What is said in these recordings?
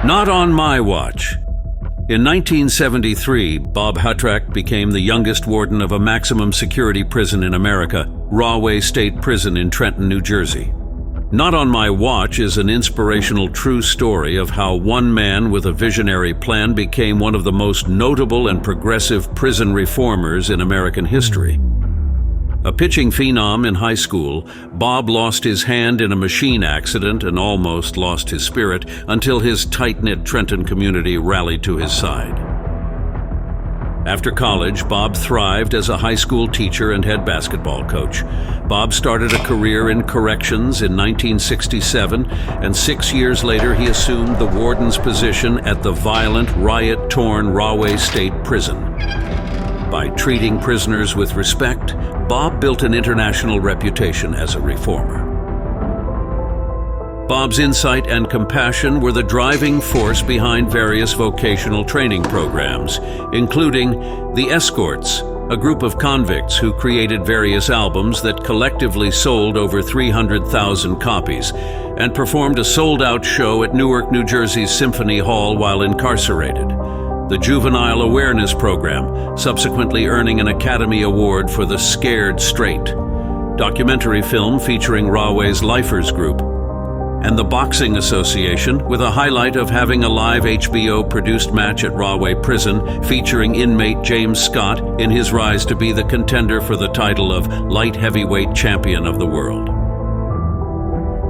Not on my watch. In 1973, Bob Hatrak became the youngest warden of a maximum security prison in America, Rahway State Prison in Trenton, New Jersey. Not on My Watch is an inspirational true story of how one man with a visionary plan became one of the most notable and progressive prison reformers in American history. A pitching phenom in high school, Bob lost his hand in a machine accident and almost lost his spirit until his tight-knit Trenton community rallied to his side. After college, Bob thrived as a high school teacher and head basketball coach. Bob started a career in corrections in 1967, and 6 years later he assumed the warden's position at the violent, riot-torn Rahway State Prison. By treating prisoners with respect, Bob built an international reputation as a reformer. Bob's insight and compassion were the driving force behind various vocational training programs, including the Escorts, a group of convicts who created various albums that collectively sold over 300,000 copies, and performed a sold-out show at Newark, New Jersey's Symphony Hall while incarcerated. The Juvenile Awareness Program, subsequently earning an Academy Award for The Scared Straight, documentary film featuring Rahway's Lifers Group, and the Boxing Association, with a highlight of having a live HBO-produced match at Rahway Prison featuring inmate James Scott in his rise to be the contender for the title of light heavyweight champion of the world.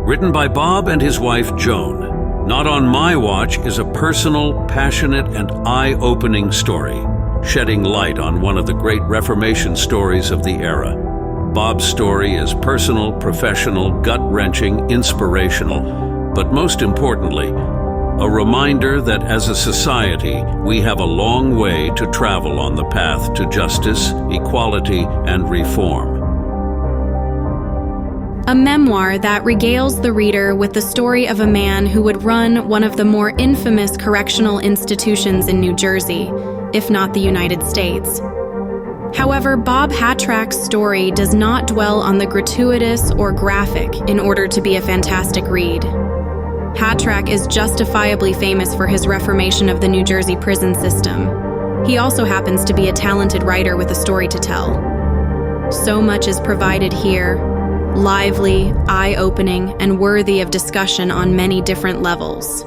Written by Bob and his wife Joan, Not on My Watch is a personal, passionate, and eye-opening story, shedding light on one of the great Reformation stories of the era. Bob's story is personal, professional, gut-wrenching, inspirational, but most importantly, a reminder that as a society, we have a long way to travel on the path to justice, equality, and reform. A memoir that regales the reader with the story of a man who would run one of the more infamous correctional institutions in New Jersey, if not the United States. However, Bob Hatrak's story does not dwell on the gratuitous or graphic in order to be a fantastic read. Hatrak is justifiably famous for his reformation of the New Jersey prison system. He also happens to be a talented writer with a story to tell. So much is provided here, lively, eye-opening, and worthy of discussion on many different levels.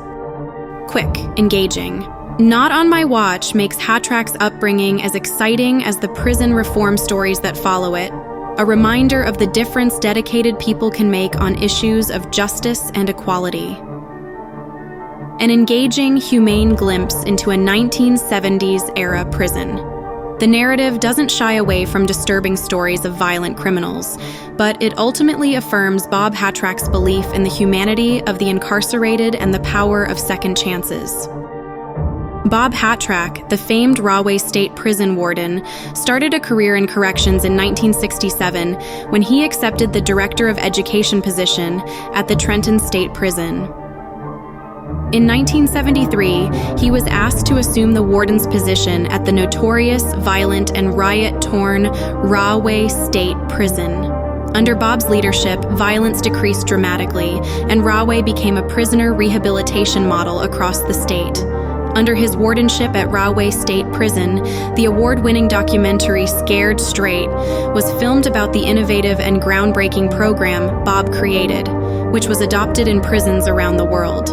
Quick, engaging. Not on My Watch makes Hatrak's upbringing as exciting as the prison reform stories that follow it, a reminder of the difference dedicated people can make on issues of justice and equality. An engaging, humane glimpse into a 1970s-era prison. The narrative doesn't shy away from disturbing stories of violent criminals, but it ultimately affirms Bob Hatrak's belief in the humanity of the incarcerated and the power of second chances. Bob Hatrak, the famed Rahway State Prison warden, started a career in corrections in 1967 when he accepted the Director of Education position at the Trenton State Prison. In 1973, he was asked to assume the warden's position at the notorious, violent, and riot-torn Rahway State Prison. Under Bob's leadership, violence decreased dramatically, and Rahway became a prisoner rehabilitation model across the state. Under his wardenship at Rahway State Prison, the award-winning documentary Scared Straight was filmed about the innovative and groundbreaking program Bob created, which was adopted in prisons around the world.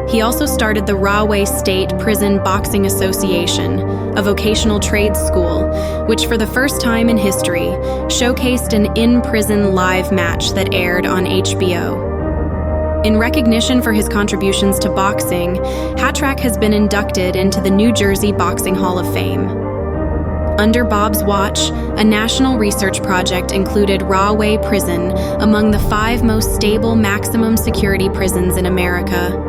He also started the Rahway State Prison Boxing Association, a vocational trades school, which for the first time in history showcased an in-prison live match that aired on HBO. In recognition for his contributions to boxing, Hatrak has been inducted into the New Jersey Boxing Hall of Fame. Under Bob's watch, a national research project included Rahway Prison among the 5 most stable maximum security prisons in America.